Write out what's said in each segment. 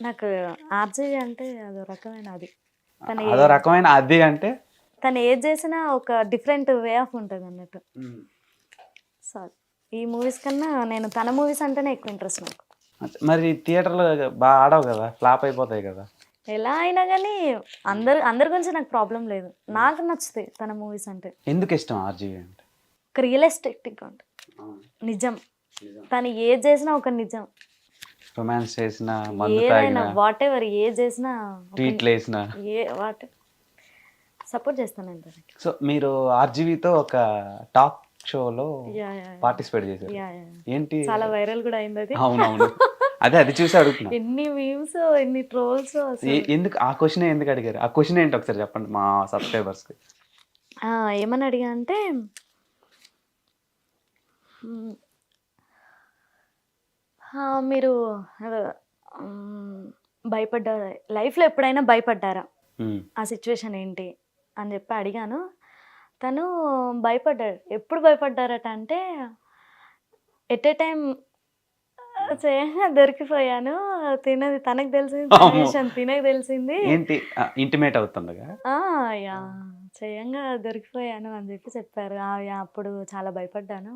నాకు ఆర్జే అంటే అదో రకమైన అది. తను అదో రకమైన అది అంటే తను ఏది చేసినా ఒక డిఫరెంట్ వే ఆఫ్ ఉంటుంది అన్నట్టు. సో ఈ మూవీస్ కన్నా నేను తన మూవీస్ అంటేనే ఎక్కువ ఇంట్రెస్ట్ నాకు. మరి థియేటర్లో బాగా ఆడవు కదా, ఫ్లాప్ అయిపోతాయి కదా. ఎలా అయినా కానీ అందరి గురించి నాకు ప్రాబ్లం లేదు. నాకు నచ్చుతాయి తన మూవీస్ అంటే. ఎందుకు ఇష్టం ఆర్జీవి అంటే? ఒక రియలిస్టిక్ ఉంటుంది, నిజం. తను ఏది చేసినా ఒక నిజం. రొమాన్స్ చేసిన, మందు ఏదైనా తాగిన, వాట్ ఎవర్ ఏది చేసినా ట్వీట్లు వేసిన, వాట్ సపోర్ట్ చేస్తానండి తనకి. సో మీరు ఆర్జీవితో ఒక టాక్ షోలో యా యా పార్టిసిపేట్ చేశారు. Yeah yeah. ఏంటి? చాలా వైరల్ కూడా అయింది అది. అవునవును, అది చూసి అడుగుతున్నా. ఎన్ని మీమ్స్, ఎన్ని ట్రోల్స్. ఎందుకు ఆ క్వశ్చన్ ఎందుకు అడిగారు? ఆ క్వశ్చన్ ఏంటి ఒకసారి చెప్పండి మా సబ్స్క్రైబర్స్కి. ఏమని అడిగా అంటే మ్, మీరు భయపడ్డారా, లైఫ్లో ఎప్పుడైనా భయపడ్డారా, ఆ సిచ్యువేషన్ ఏంటి అని చెప్పి అడిగాను. తను భయపడ్డాడు. ఎప్పుడు భయపడ్డారట అంటే ఎట్ ఏ టైం చేయంగా దొరికిపోయాను. తినది తనకు తెలిసింది, తినకు తెలిసింది. ఏంటి ఇంటిమేట్ అవుతుండగా యా చేయంగా దొరికిపోయాను అని చెప్పి చెప్పారు. అప్పుడు చాలా భయపడ్డాను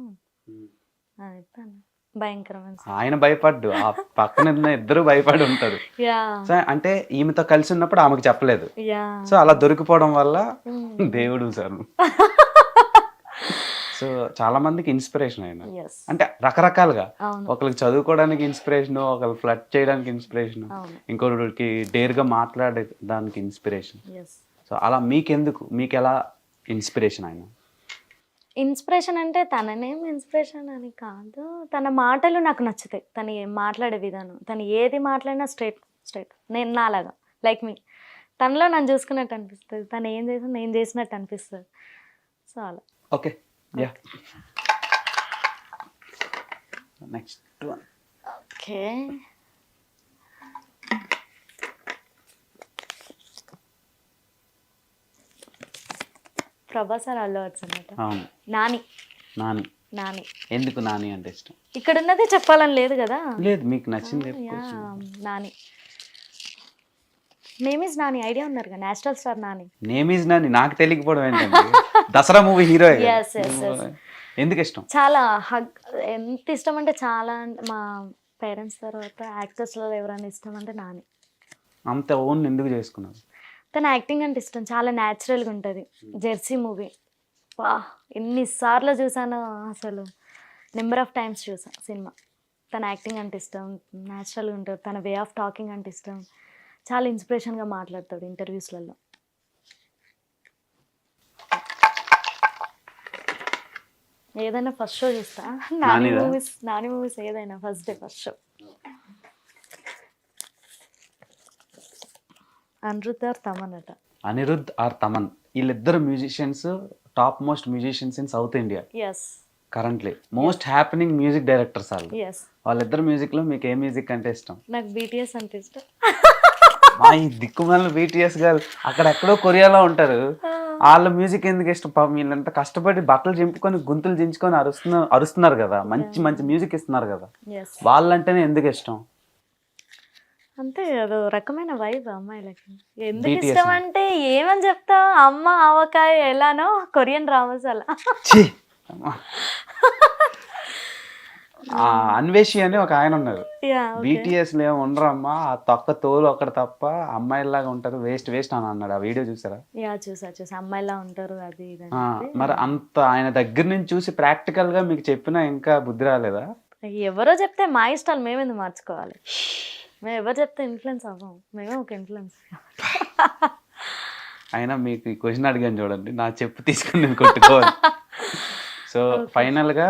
అని చెప్పాను. భయంకరమైన. ఆయన భయపడ్డు, ఆ పక్కన ఇద్దరు భయపడి ఉంటారు. సో అంటే ఈమెతో కలిసి ఉన్నప్పుడు ఆమెకు చెప్పలేదు. సో అలా దొరికిపోవడం వల్ల దేవుడు సార్. సో చాలా మందికి ఇన్స్పిరేషన్ అయినా, అంటే రకరకాలుగా. ఒకరికి చదువుకోవడానికి ఇన్స్పిరేషన్, ఒకరికి ఫ్లడ్ చేయడానికి ఇన్స్పిరేషన్, ఇంకొకరికి డేర్గా మాట్లాడడానికి ఇన్స్పిరేషన్. సో అలా మీకెందుకు, మీకు ఎలా ఇన్స్పిరేషన్ అయినా? ఇన్స్పిరేషన్ అంటే తననేం ఇన్స్పిరేషన్ అని కాదు, తన మాటలు నాకు నచ్చుతాయి. తను మాట్లాడే విధానం, తను ఏది మాట్లాడినా స్ట్రైట్ నేను నాలాగా లైక్ మీ. తనలో నన్ను చూసుకున్నట్టు అనిపిస్తుంది, తను ఏం చేసినా నేను చేసినట్టు అనిపిస్తుంది. సో అలా. Okay, yeah next one. Okay, Prabhas sir Allu Arjun అన్నమాట. అవును, నాని. నాని. నాని ఎందుకు నాని అంటే ఇష్టం? ఇక్కడ ఉన్నదే చెప్పాలని లేదు కదా. లేదు, మీకు నచ్చింది. Nani. Name is Nani idea ఉన్నారు కదా, national star Nani. Name is Nani నాకు తెలియకపోవడం ఏంటండి? Dasara movie hero. ఎందుకు ఇష్టం? చాలా ఎంత ఇష్టం అంటే చాలా. మా పేరెంట్స్ తర్వాత యాక్టర్స్లో ఎవరైనా ఇష్టం అంటే నాని. అంత ఓన్ ఎందుకు చేసుకున్నారు? తన యాక్టింగ్ అంటే ఇష్టం, చాలా న్యాచురల్గా ఉంటుంది. జెర్సీ మూవీ వా ఎన్నిసార్లు చూసానో, అసలు నెంబర్ ఆఫ్ టైమ్స్ చూసాను సినిమా. తన యాక్టింగ్ అంటే ఇష్టం, న్యాచురల్గా ఉంటుంది. తన వే ఆఫ్ టాకింగ్ అంటే ఇష్టం. చాలా ఇన్స్పిరేషన్గా మాట్లాడతాడు ఇంటర్వ్యూస్లలో. ఏదైనా ఫస్ట్ షో చూస్తా, నాని మూవీస్ ఏదైనా first day first show. Anirudh or Thaman, వీళ్ళిద్దరు musicians, top most musicians in South India. Currently most happening music directors వాళ్ళు. వాళ్ళిద్దరు మ్యూజిక్ లో మీకు ఏ మ్యూజిక్ అంటే ఇష్టం? నాకు బీటీఎస్ అంటే ఇష్టం. ఈ దిక్కుమాల బీటీఎస్ గారు అక్కడెక్కడో కొరియాలో ఉంటారు, వాళ్ళ మ్యూజిక్ ఎందుకు ఇష్టం? వీళ్ళంతా కష్టపడి బట్టలు చింపుకొని గొంతులు దించుకొని అరుస్తున్నారు కదా, మంచి మంచి మ్యూజిక్ ఇస్తున్నారు కదా, వాళ్ళంటేనే ఎందుకు ఇష్టం? అంతే, అదో రకమైన వైబ్ అమ్మాయిలకి. ఎందుకు ఇష్టం అంటే ఏమని చెప్తా, అమ్మ ఆవకాయ ఎలానో కొరియన్ డ్రామాస్ అలా. అన్వేషి అని ఒక ఆయన ఉన్నారు, బీటీఎస్ లో ఏమి ఉండరమ్మా, ఆ తొక్క తోలు ఒకటి తప్ప అమ్మాయిలాగా ఉంటారు, వేస్ట్ అని అన్నాడు. ఆ వీడియో చూసారా? చూసా అమ్మాయిలా ఉంటారు అది. మరి అంత ఆయన దగ్గర నుంచి చూసి ప్రాక్టికల్ గా మీకు చెప్పినా ఇంకా బుద్ధి రాలేదా? ఎవరో చెప్తే మా ఇష్టాలు మేమెందుకు మార్చుకోవాలి? మేము ఎవరు చెప్తే ఇన్ఫ్లుయెన్స్ అవ్వం, మేమే ఒక ఇన్ఫ్లుయెన్స్. అయినా మీకు ఈ క్వశ్చన్ అడిగాను చూడండి, నా చెప్పు తీసుకుని నేను కొట్టుకోవాలి. సో ఫైనల్ గా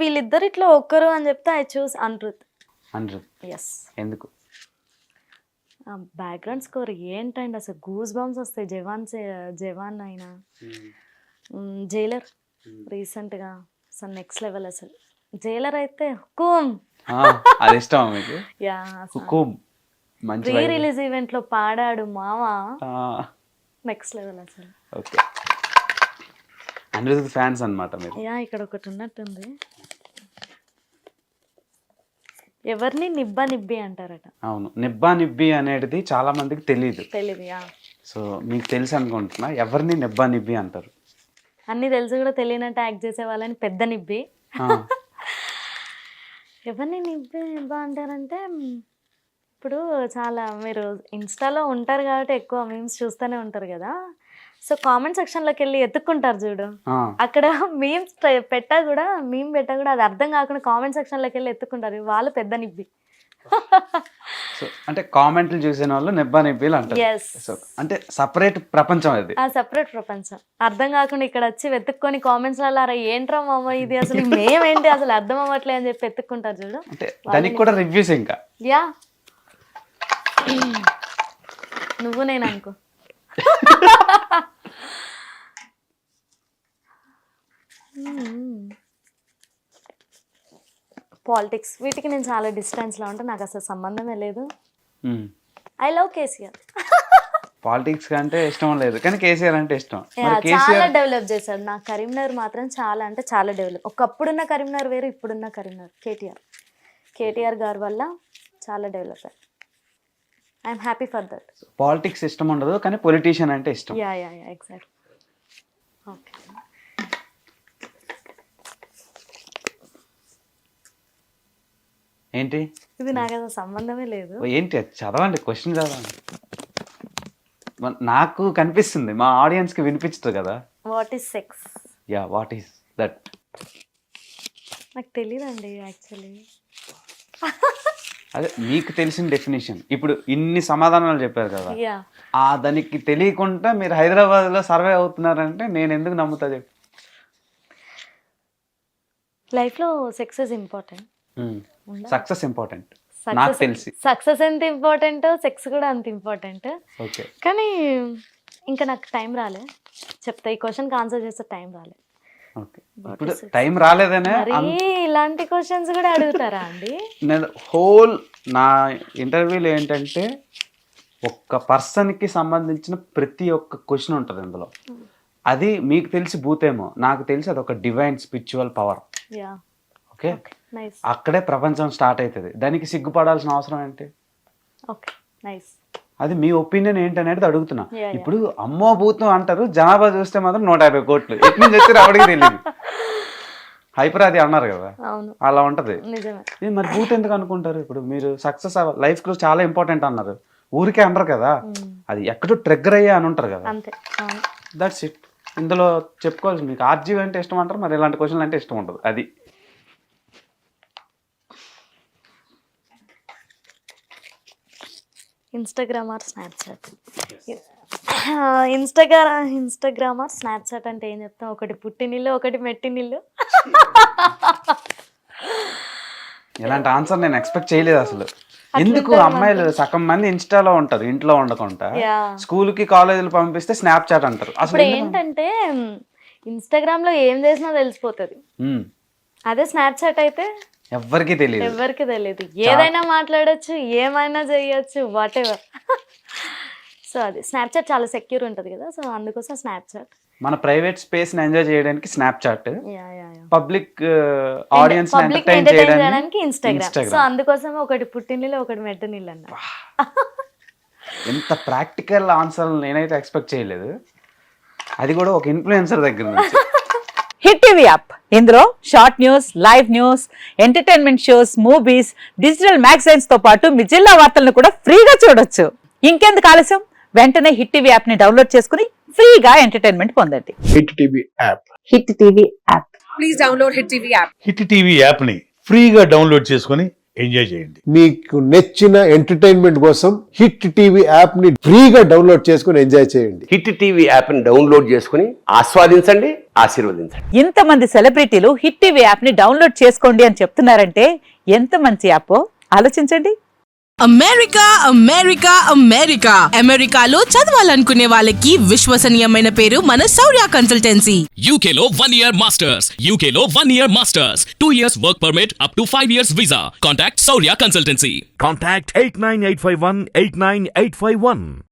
వీళ్ళిద్దరిట్లో ఒక్కరు అని చెప్తే ఐ చూస్ అనిరుద్ధ్. ఎస్. ఎందుకు? బ్యాక్గ్రౌండ్ స్కోర్ ఏంటండి, అసలు గూస్ బంప్స్ వస్తాయి. జవాన్ అయినా, జైలర్ రీసెంట్గా అసలు నెక్స్ట్ లెవెల్. అసలు జైలర్ అయితే హుకుమ్, అది ఇష్టం మీకు? హుకుమ్ మంచి ప్రీ రిలీజ్ ఈవెంట్ లో పాడాడు మావా, నెక్స్ట్ లెవెల్ అసలు. ఓకే, అనిరుద్ధ్ ఫ్యాన్స్ అన్నమాట మీరు. ఇక్కడ ఒకటి ఉన్నట్టుంది. ఎవరిని నిబ్బా నిబ్బి అంటారట. అవును, నిబ్బా నిబ్బి అనేది చాలా మందికి తెలియదు. సో మీకు తెలుసు అనుకుంటున్నా, ఎవరిని నిబ్బా నిబ్బి అంటారు? అన్నీ తెలిసి కూడా తెలియనట్టు యాక్ట్ చేసే వాళ్ళని పెద్ద నిబ్బి. ఎవరిని నిబ్బా అంటారంటే, ఇప్పుడు చాలా మీరు ఇన్స్టాలో ఉంటారు కాబట్టి ఎక్కువ మీమ్స్ చూస్తూనే ఉంటారు కదా. సో కామెంట్ సెక్షన్లోకి వెళ్ళి ఎత్తుక్కుంటారు చూడు, అక్కడ మీమ్స్ పెట్టా కూడా అది అర్థం కాకుండా కామెంట్ సెక్షన్లోకి వెళ్ళి ఎత్తుక్కుంటారు, వాళ్ళు పెద్ద నిబ్బి. సో అంటే కామెంట్లు చూసిన వాళ్ళు నిబ్బా నిబ్బీలు అంటారు. సో అంటే సపరేట్ ప్రపంచం అది, సపరేట్ ప్రపంచం. అర్థం కాకుండా ఇక్కడ వచ్చి వెతుక్కొని కామెంట్స్ అలా ఏంట్రా మామ ఇది అసలు మేమేంటి అసలు అర్థం అవ్వట్లే అని చెప్పి ఎత్తుక్కుంటారు చూడు, అంటే దానికి కూడా రివ్యూస్. ఇంకా యా నువ్వు నేను అనుకో. పాలిటిక్స్ వీటికి నేను చాలా డిస్టెన్స్లో ఉంటాను, నాకు అసలు సంబంధమే లేదు. I love KCR. పాలిటిక్స్ అంటే ఇష్టం లేదు కానీ కేసీఆర్ అంటే ఇష్టం. చాలా డెవలప్ చేశాడు. నా కరీంనగర్ మాత్రం చాలా అంటే చాలా డెవలప్. ఒకప్పుడున్న కరీంనగర్ వేరు, ఇప్పుడున్న కరీంనగర్. కేటీఆర్ గారి వల్ల చాలా డెవలప్ అయ్యారు. I'm happy for that. Politics ఇష్టం ఉండదు కానీ పొలిటీషియన్ అంటే ఇష్టం. Yeah exact. ఓకే, ఏంటి ఇది నాకు అసలు సంబంధమే లేదు. ఏంటి చదవండి, క్వశ్చన్ చదవండి. నాకు కనిపిస్తుంది, మా ఆడియన్స్ కి వినిపించదు కదా. What is sex? Yeah, what is that? నాకు తెలియదండి యాక్చువల్లీ. అదే మీకు తెలిసిన డెఫినేషన్. ఇప్పుడు ఇన్ని సమాధానాలు చెప్పారు కదా, దానికి తెలియకుండా మీరు హైదరాబాద్లో సర్వే అవుతున్నారంటే నేను ఎందుకు నమ్ముతా చెప్పి. లైఫ్లో sex is important, success important. నాకు తెలిసి సక్సెస్ ఎంత ఇంపార్టెంట్, సెక్స్ కూడా అంత ఇంపార్టెంట్. ఓకే, కానీ ఇంకా నాకు టైం రాలే చెప్తా. ఈ క్వశ్చన్కి ఆన్సర్ చేస్తే టైం రాలే. ఇప్పుడు టైం రాలేదనే ఇలాంటి క్వశ్చన్స్ కూడా అడుగుతారా అండి? నేను హోల్ నా ఇంటర్వ్యూలో ఏంటంటే ఒక్క పర్సన్కి సంబంధించిన ప్రతి ఒక్క క్వశ్చన్ ఉంటుంది అందులో. అది మీకు తెలిసి భూతేమో, నాకు తెలిసి అది ఒక డివైన్ స్పిరిచువల్ పవర్. ఓకే, అక్కడే ప్రపంచం స్టార్ట్ అవుతుంది. దానికి సిగ్గుపడాల్సిన అవసరం ఏంటి? అది మీ ఒపీనియన్ ఏంటనేది అడుగుతున్నా. ఇప్పుడు అమ్మో భూతం అంటారు, జనాభా చూస్తే మాత్రం 150 కోట్లు ఎక్కడి నుంచి వచ్చి రావడానికి తెలియదు. హైపర్ అది అన్నారు కదా, అలా ఉంటది. మరి భూతం ఎందుకు అనుకుంటారు? ఇప్పుడు మీరు సక్సెస్ లైఫ్ లో చాలా ఇంపార్టెంట్ అన్నారు, ఊరికే అనరు కదా, అది ఎక్కడో ట్రిగ్గర్ అయ్యా అని ఉంటారు కదా. That's it. ఇందులో చెప్పుకోవాల్సి మీకు ఆర్జీవి అంటే ఇష్టం అంటారు, మరి ఇలాంటి క్వశ్చన్లు అంటే ఇష్టం ఉంటుంది. అది Instagram are Snapchat? Instagram are Snapchat అంటే ఏం చెప్తాం? ఒకటి పుట్టినిల్లు, ఒకటి మెట్టినిల్లు. ఇలాంటి ఆన్సర్ నేను ఎక్స్పెక్ట్ చేయలేదు అసలు. ఎందుకు అమ్మాయిలు సగం మంది ఇన్స్టాలో ఉంటారు, ఇంట్లో ఉండకుండా స్కూల్ కి కాలేజీలు పంపిస్తే స్నాప్చాట్ అంటారు. అసలు ఏంటంటే ఇన్స్టాగ్రామ్ లో ఏం చేసినా తెలిసిపోతుంది, అదే స్నాప్చాట్ అయితే ఎవరికి తెలియదు. ఏదైనా మాట్లాడచ్చు, ఏమైనా చేయొచ్చు, వాట్ ఎవర్. సో అది స్నాప్చాట్ చాలా సెక్యూర్ ఉంటుంది కదా, సో అందుకోసం స్నాప్చాట్. మన ప్రైవేట్ స్పేస్ ని ఎంజాయ్ చేయడానికి స్నాప్చాట్, పబ్లిక్ ఆడియన్స్ ఎంటర్టైన్ చేయడానికి ఇన్స్టాగ్రామ్. సో అందుకోసం ఒకటి పుట్టినిల్లు, ఒకటి మెట్టనిల్లు అన్న. ఎంత ప్రాక్టికల్ ఆన్సర్ నేనైతే ఎక్స్పెక్ట్ చేయలేదు, అది కూడా ఒక ఇన్ఫ్లుయెన్సర్ దగ్గర నుంచి. హిట్ టీవీ యాప్, ఇందులో short news, live news, entertainment shows, movies, digital magazines తో పాటు మీ జిల్లా వార్తలను కూడా ఫ్రీగా చూడొచ్చు. ఇంకెందుకు ఆలస్యం, వెంటనే హిట్ టీవీ యాప్ ని డౌన్లోడ్ చేసుకుని ఫ్రీగా ఎంటర్టైన్మెంట్ పొందండి. Hit TV app. Hit TV app. Please download hit TV app. Hit TV app ని ఫ్రీగా డౌన్లోడ్ చేసుకుని ఎంజాయ్ చేయండి. మీకు నచ్చిన ఎంటర్టైన్మెంట్ కోసం హిట్ టీవీ యాప్ ని ఫ్రీగా డౌన్లోడ్ చేసుకుని ఎంజాయ్ చేయండి. హిట్ టీవీ యాప్ ని డౌన్లోడ్ చేసుకుని ఆస్వాదించండి, ఆశీర్వదించండి. ఇంతమంది సెలబ్రిటీలు హిట్ టీవీ యాప్ ని డౌన్లోడ్ చేసుకోండి అని చెప్తున్నారంటే ఎంత మంచి యాప్ ఆలోచించండి. అమెరికాలో చదవాలనుకునే వాళ్ళకి విశ్వసనీయమైన పేరు మన శౌర్య కన్సల్టెన్సీ. UK లో 1 year masters, UK లో 1 year masters, 2 years work permit up to 5 years visa. Contact Saurya Consultancy. Contact 89851 89851.